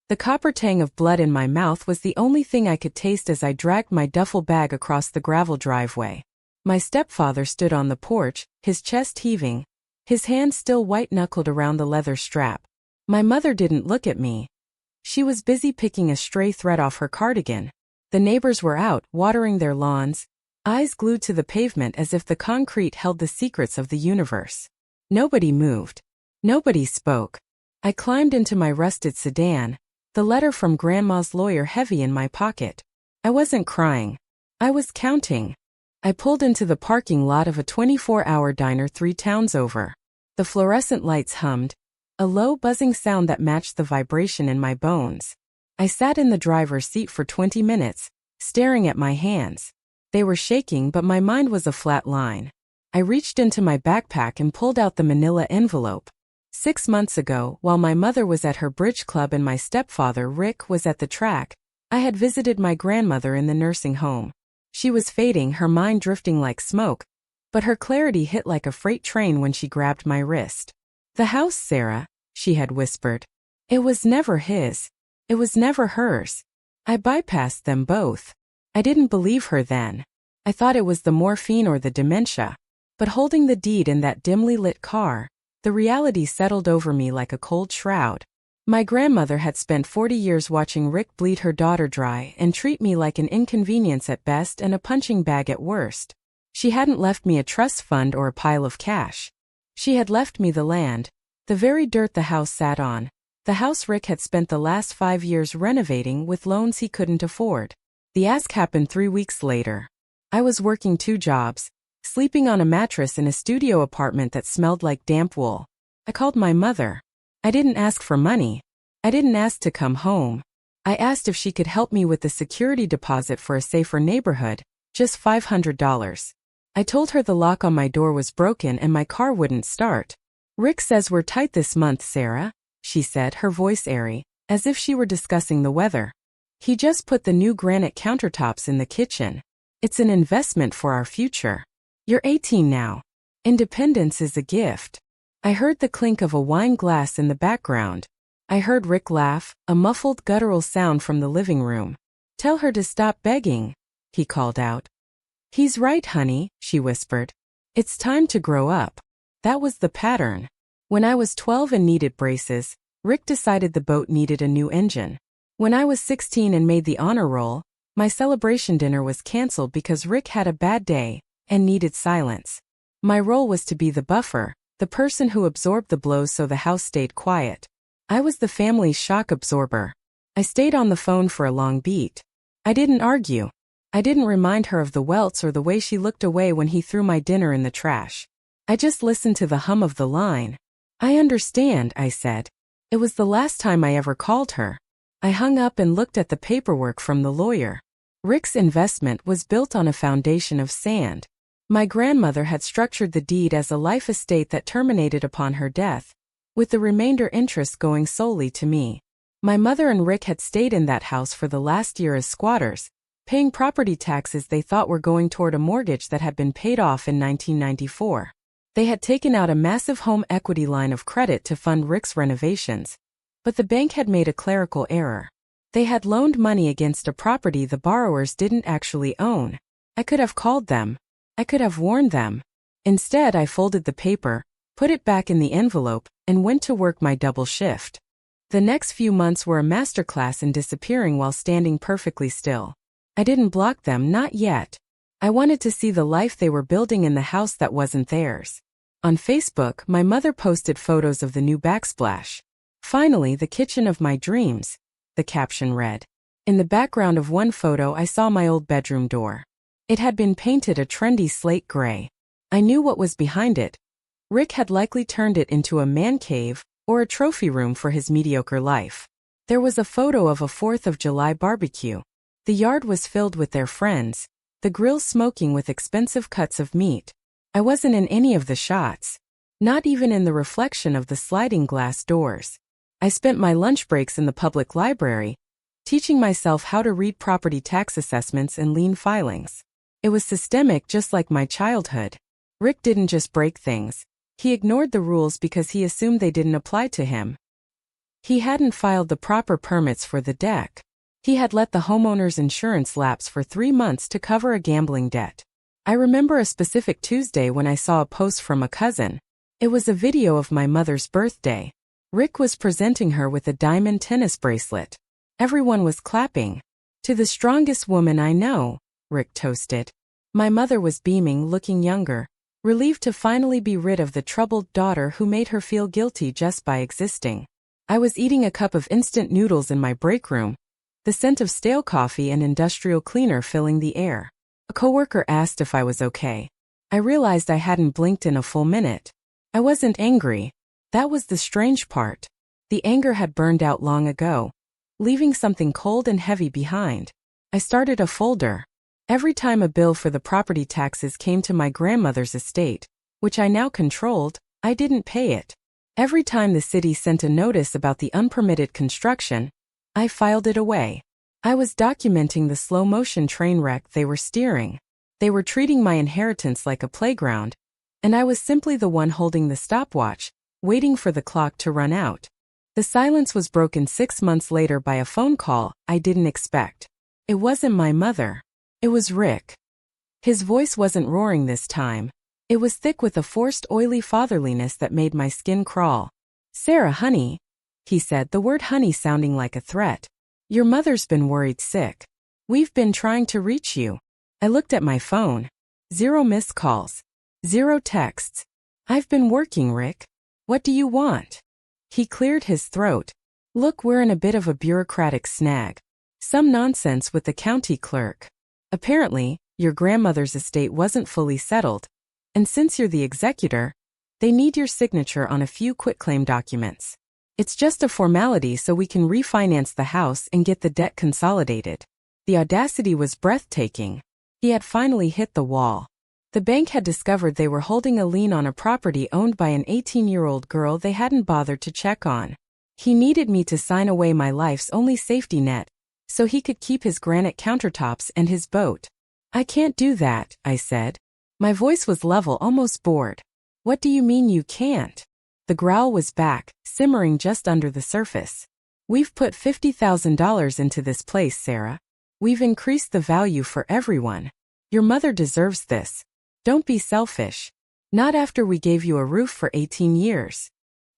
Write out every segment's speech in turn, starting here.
The copper tang of blood in my mouth was the only thing I could taste as I dragged my duffel bag across the gravel driveway. My stepfather stood on the porch, his chest heaving, his hand still white-knuckled around the leather strap. My mother didn't look at me. She was busy picking a stray thread off her cardigan. The neighbors were out, watering their lawns, eyes glued to the pavement as if the concrete held the secrets of the universe. Nobody moved. Nobody spoke. I climbed into my rusted sedan, the letter from Grandma's lawyer heavy in my pocket. I wasn't crying. I was counting. I pulled into the parking lot of a 24-hour diner 3 towns over. The fluorescent lights hummed, a low buzzing sound that matched the vibration in my bones. I sat in the driver's seat for 20 minutes, staring at my hands. They were shaking, but my mind was a flat line. I reached into my backpack and pulled out the manila envelope. 6 months ago, while my mother was at her bridge club and my stepfather, Rick, was at the track, I had visited my grandmother in the nursing home. She was fading, her mind drifting like smoke, but her clarity hit like a freight train when she grabbed my wrist. "The house, Sarah," she had whispered. It was never his. It was never hers. I bypassed them both. I didn't believe her then. I thought it was the morphine or the dementia. But holding the deed in that dimly lit car, the reality settled over me like a cold shroud. My grandmother had spent 40 years watching Rick bleed her daughter dry and treat me like an inconvenience at best and a punching bag at worst. She hadn't left me a trust fund or a pile of cash. She had left me the land, the very dirt the house sat on, the house Rick had spent the last 5 years renovating with loans he couldn't afford. The ask happened 3 weeks later. I was working 2 jobs, sleeping on a mattress in a studio apartment that smelled like damp wool. I called my mother. I didn't ask for money. I didn't ask to come home. I asked if she could help me with the security deposit for a safer neighborhood, just $500. I told her the lock on my door was broken and my car wouldn't start. "Rick says we're tight this month, Sarah," she said, her voice airy, as if she were discussing the weather. "He just put the new granite countertops in the kitchen. It's an investment for our future. You're 18 now. Independence is a gift." I heard the clink of a wine glass in the background. I heard Rick laugh, a muffled guttural sound from the living room. "Tell her to stop begging," he called out. "He's right, honey," she whispered. "It's time to grow up." That was the pattern. When I was 12 and needed braces, Rick decided the boat needed a new engine. When I was 16 and made the honor roll, my celebration dinner was canceled because Rick had a bad day and needed silence. My role was to be the buffer, the person who absorbed the blows so the house stayed quiet. I was the family's shock absorber. I stayed on the phone for a long beat. I didn't argue. I didn't remind her of the welts or the way she looked away when he threw my dinner in the trash. I just listened to the hum of the line. "I understand," I said. It was the last time I ever called her. I hung up and looked at the paperwork from the lawyer. Rick's investment was built on a foundation of sand. My grandmother had structured the deed as a life estate that terminated upon her death, with the remainder interest going solely to me. My mother and Rick had stayed in that house for the last year as squatters, paying property taxes they thought were going toward a mortgage that had been paid off in 1994. They had taken out a massive home equity line of credit to fund Rick's renovations, but the bank had made a clerical error. They had loaned money against a property the borrowers didn't actually own. I could have called them. I could have warned them. Instead, I folded the paper, put it back in the envelope, and went to work my double shift. The next few months were a masterclass in disappearing while standing perfectly still. I didn't block them, not yet. I wanted to see the life they were building in the house that wasn't theirs. On Facebook, my mother posted photos of the new backsplash. "Finally, the kitchen of my dreams," the caption read. In the background of one photo, I saw my old bedroom door. It had been painted a trendy slate gray. I knew what was behind it. Rick had likely turned it into a man cave or a trophy room for his mediocre life. There was a photo of a 4th of July barbecue. The yard was filled with their friends, the grill smoking with expensive cuts of meat. I wasn't in any of the shots, not even in the reflection of the sliding glass doors. I spent my lunch breaks in the public library, teaching myself how to read property tax assessments and lien filings. It was systemic, just like my childhood. Rick didn't just break things. He ignored the rules because he assumed they didn't apply to him. He hadn't filed the proper permits for the deck. He had let the homeowner's insurance lapse for 3 months to cover a gambling debt. I remember a specific Tuesday when I saw a post from a cousin. It was a video of my mother's birthday. Rick was presenting her with a diamond tennis bracelet. Everyone was clapping. "To the strongest woman I know," Rick toasted. My mother was beaming, looking younger, relieved to finally be rid of the troubled daughter who made her feel guilty just by existing. I was eating a cup of instant noodles in my break room, the scent of stale coffee and industrial cleaner filling the air. A coworker asked if I was okay. I realized I hadn't blinked in a full minute. I wasn't angry. That was the strange part. The anger had burned out long ago, leaving something cold and heavy behind. I started a folder. Every time a bill for the property taxes came to my grandmother's estate, which I now controlled, I didn't pay it. Every time the city sent a notice about the unpermitted construction, I filed it away. I was documenting the slow-motion train wreck they were steering. They were treating my inheritance like a playground, and I was simply the one holding the stopwatch, waiting for the clock to run out. The silence was broken 6 months later by a phone call I didn't expect. It wasn't my mother. It was Rick. His voice wasn't roaring this time. It was thick with a forced oily fatherliness that made my skin crawl. "Sarah, honey," he said, the word honey sounding like a threat. "Your mother's been worried sick. We've been trying to reach you." I looked at my phone. 0 missed calls. 0 texts. "I've been working, Rick. What do you want?" He cleared his throat. "Look, we're in a bit of a bureaucratic snag. Some nonsense with the county clerk. Apparently, your grandmother's estate wasn't fully settled, and since you're the executor, they need your signature on a few quitclaim documents. It's just a formality so we can refinance the house and get the debt consolidated." The audacity was breathtaking. He had finally hit the wall. The bank had discovered they were holding a lien on a property owned by an 18-year-old girl they hadn't bothered to check on. He needed me to sign away my life's only safety net, so he could keep his granite countertops and his boat. "I can't do that," I said. My voice was level, almost bored. "What do you mean you can't?" The growl was back, simmering just under the surface. "We've put $50,000 into this place, Sarah. We've increased the value for everyone. Your mother deserves this. Don't be selfish. Not after we gave you a roof for 18 years.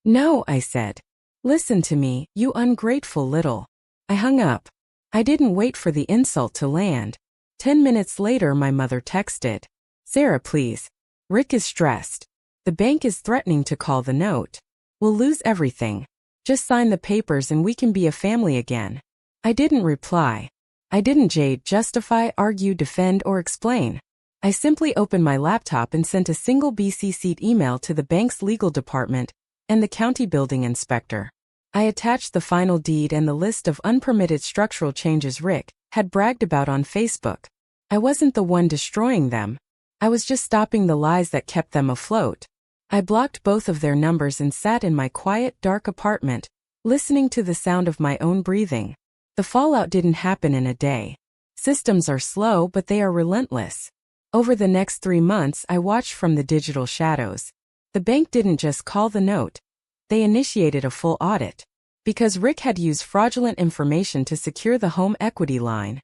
"No," I said. "Listen to me, you ungrateful little." I hung up. I didn't wait for the insult to land. 10 minutes later, my mother texted, "Sarah, please. Rick is stressed. The bank is threatening to call the note. We'll lose everything. Just sign the papers and we can be a family again." I didn't reply. I didn't justify, argue, defend, or explain. I simply opened my laptop and sent a single BCC'd email to the bank's legal department and the county building inspector. I attached the final deed and the list of unpermitted structural changes Rick had bragged about on Facebook. I wasn't the one destroying them. I was just stopping the lies that kept them afloat. I blocked both of their numbers and sat in my quiet, dark apartment, listening to the sound of my own breathing. The fallout didn't happen in a day. Systems are slow, but they are relentless. Over the next 3 months, I watched from the digital shadows. The bank didn't just call the note. They initiated a full audit. Because Rick had used fraudulent information to secure the home equity line,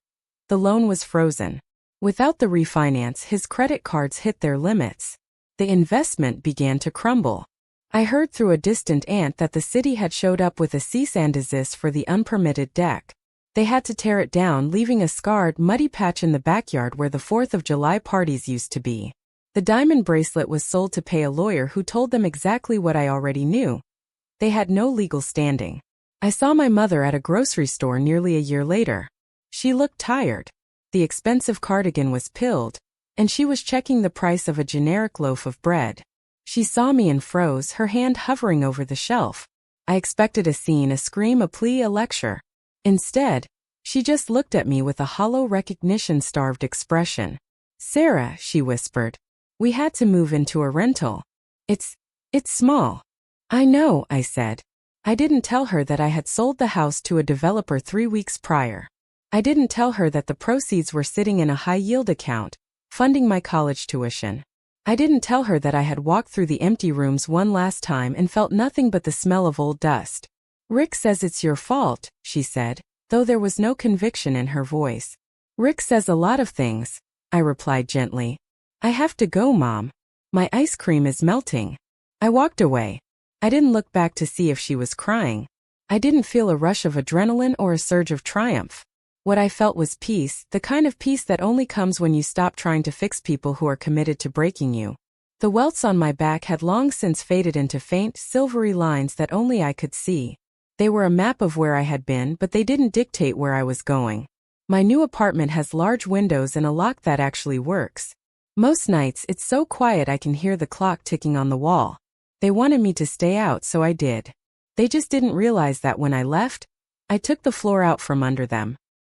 the loan was frozen. Without the refinance, his credit cards hit their limits. The investment began to crumble. I heard through a distant aunt that the city had showed up with a cease and desist for the unpermitted deck. They had to tear it down, leaving a scarred, muddy patch in the backyard where the 4th of July parties used to be. The diamond bracelet was sold to pay a lawyer who told them exactly what I already knew. They had no legal standing. I saw my mother at a grocery store nearly a year later. She looked tired. The expensive cardigan was pilled, and she was checking the price of a generic loaf of bread. She saw me and froze, her hand hovering over the shelf. I expected a scene, a scream, a plea, a lecture. Instead, she just looked at me with a hollow, recognition-starved expression. "Sarah," she whispered, "we had to move into a rental. It's small." "I know," I said. I didn't tell her that I had sold the house to a developer 3 weeks prior. I didn't tell her that the proceeds were sitting in a high-yield account, funding my college tuition. I didn't tell her that I had walked through the empty rooms one last time and felt nothing but the smell of old dust. Rick says it's your fault, she said, though there was no conviction in her voice. Rick says a lot of things, I replied gently. I have to go, Mom. My ice cream is melting. I walked away. I didn't look back to see if she was crying. I didn't feel a rush of adrenaline or a surge of triumph. What I felt was peace, the kind of peace that only comes when you stop trying to fix people who are committed to breaking you. The welts on my back had long since faded into faint, silvery lines that only I could see. They were a map of where I had been, but they didn't dictate where I was going. My new apartment has large windows and a lock that actually works. Most nights, it's so quiet I can hear the clock ticking on the wall. They wanted me to stay out, so I did. They just didn't realize that when I left, I took the floor out from under them.